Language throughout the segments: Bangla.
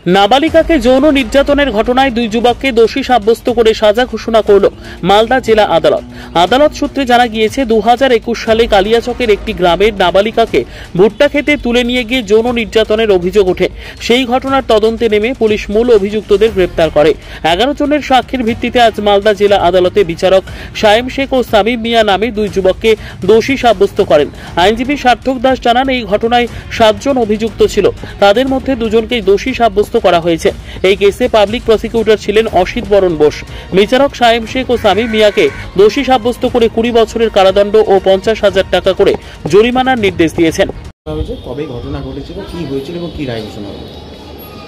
নাবালিকাকে যৌন নির্যাতনের ঘটনায় দুই যুবককে দোষী সাব্যস্ত করে সাজা ঘোষণা করল মালদা জেলা আদালত। আদালত সূত্রে জানা গিয়েছে 2021 সালে কালিয়াচকের একটি গ্রামের নাবালিকাকে ভুট্টা খেতে তুলে নিয়ে গিয়ে যৌন নির্যাতনের অভিযোগ ওঠে। সেই ঘটনার তদন্তে নেমে পুলিশ মূল অভিযুক্তদের গ্রেপ্তার করে। 11 জনের সাক্ষীর ভিত্তিতে আজ মালদা জেলা আদালতে বিচারক সায়েম শেখ ও সামিম মিয়া নামে দুই যুবককে দোষী সাব্যস্ত করেন। আইনজীবী সার্থক দাস জানান, এই ঘটনায় 7 জন অভিযুক্ত ছিল, তাদের মধ্যে 2 জনকেই দোষী সাব্যস্ত করা হয়েছে। এই কেসে পাবলিক প্রসিকিউটর ছিলেন অসিত বরণ বোস। বিচারক সায়েম শেখ ও সামিম মিয়াকে দোষী সাব্যস্ত করে 20 বছরের কারাদণ্ড ও 50,000 টাকা করে জরিমানার নির্দেশ দিয়েছেন। কবে ঘটনা ঘটেছিল, কি হয়েছিল এবং কি রায় ঘোষণা হলো?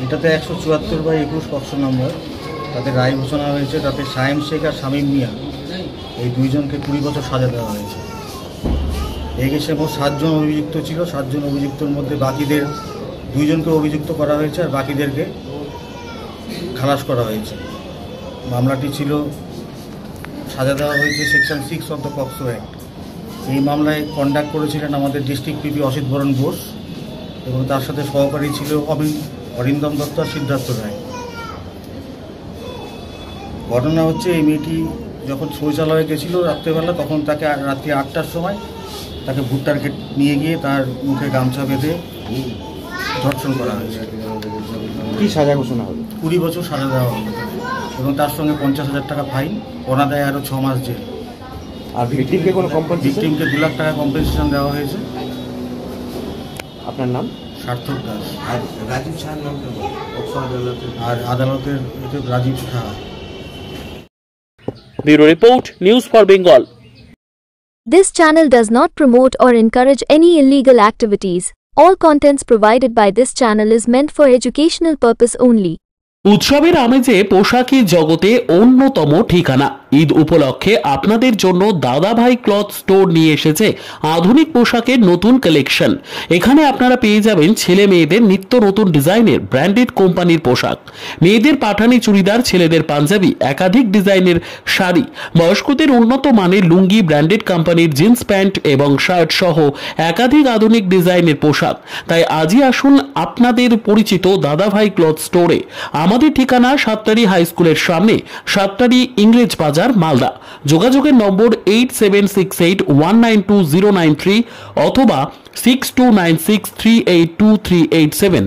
এটাতে 174/21 কক্ষ নম্বর, তাতে রায় ঘোষণা হয়েছে। তাতে সায়েম শেখ আর শামীম মিয়া এই 2 জনকে 20 বছর সাজা দেওয়া হয়েছে। এই কেসে মোট 7 জন অভিযুক্ত ছিল। 7 জন অভিযুক্তর মধ্যে বাকিদের 2 জনকে অভিযুক্ত করা হয়েছে আর বাকিদেরকে খালাস করা হয়েছে। মামলাটি ছিল, সাজা দেওয়া হয়েছে section 6 of the POCSO act. এই মামলায় কন্ডাক্ট করেছিলেন আমাদের ডিস্ট্রিক্ট পিপি অসিত বরণ বোস এবং তার সাথে সহকারী ছিল অরিন্দম দত্ত আর সিদ্ধার্থ রায়। ঘটনা হচ্ছে, এই মেয়েটি যখন শৌচালয়ে গেছিল রাত্রেবেলা, তখন তাকে রাত্রি 8টার সময় তাকে ভুট্টার খেত নিয়ে গিয়ে তার মুখে গামছা বেঁধে ধর্ষণ করা হয়েছে। কি সাজা ঘোষণা হলো? 20 বছর সাজা দেওয়া হলো এবং তার সঙ্গে 50,000 টাকা ফাইন, অনাদায়ে আরও 6 মাস জেল। আর ভিকটিমকে কোনো কম্পেনসেশন? ভিকটিমকে 2 লাখ টাকা কম্পেনসেশন দেওয়া হয়েছে। আপনার নাম? সার্থক দাস। আর রাজীব শাহর নাম আর আদালতের Rajiv Shah. Bureau report, news for Bengal. This channel does not promote or encourage any illegal activities. All contents provided by this channel is meant for educational purpose only. উৎসবের আমেজে পোশাকি জগতে অন্যতম ঠিকানা। ঈদ উপলক্ষে আপনাদের জন্য দাদাভাই ক্লথ স্টোর নিয়ে এসেছে আধুনিক পোশাকের নতুন কালেকশন। এখানে আপনারা পেয়ে যাবেন ছেলে মেয়েদের নিত্য নতুন ডিজাইনের ব্র্যান্ডেড কোম্পানির পোশাক, মেয়েদের পাঠানি চুড়িদার, ছেলেদের পাঞ্জাবি, একাধিক ডিজাইনের শাড়ি, বয়স্কদের উন্নত মানের লুঙ্গি, ব্র্যান্ডেড কোম্পানির জিন্স প্যান্ট এবং শার্ট সহ একাধিক আধুনিক ডিজাইনের পোশাক। তাই আজই আসুন আপনাদের পরিচিত দাদাভাই ক্লথ স্টোরে। আমাদের ঠিকানা সাতটারি হাই স্কুলের সামনে, সাতটারি ইংরেজ বাজার, মালদা। যোগাযোগের নম্বর 8768192093 অথবা 6296382387।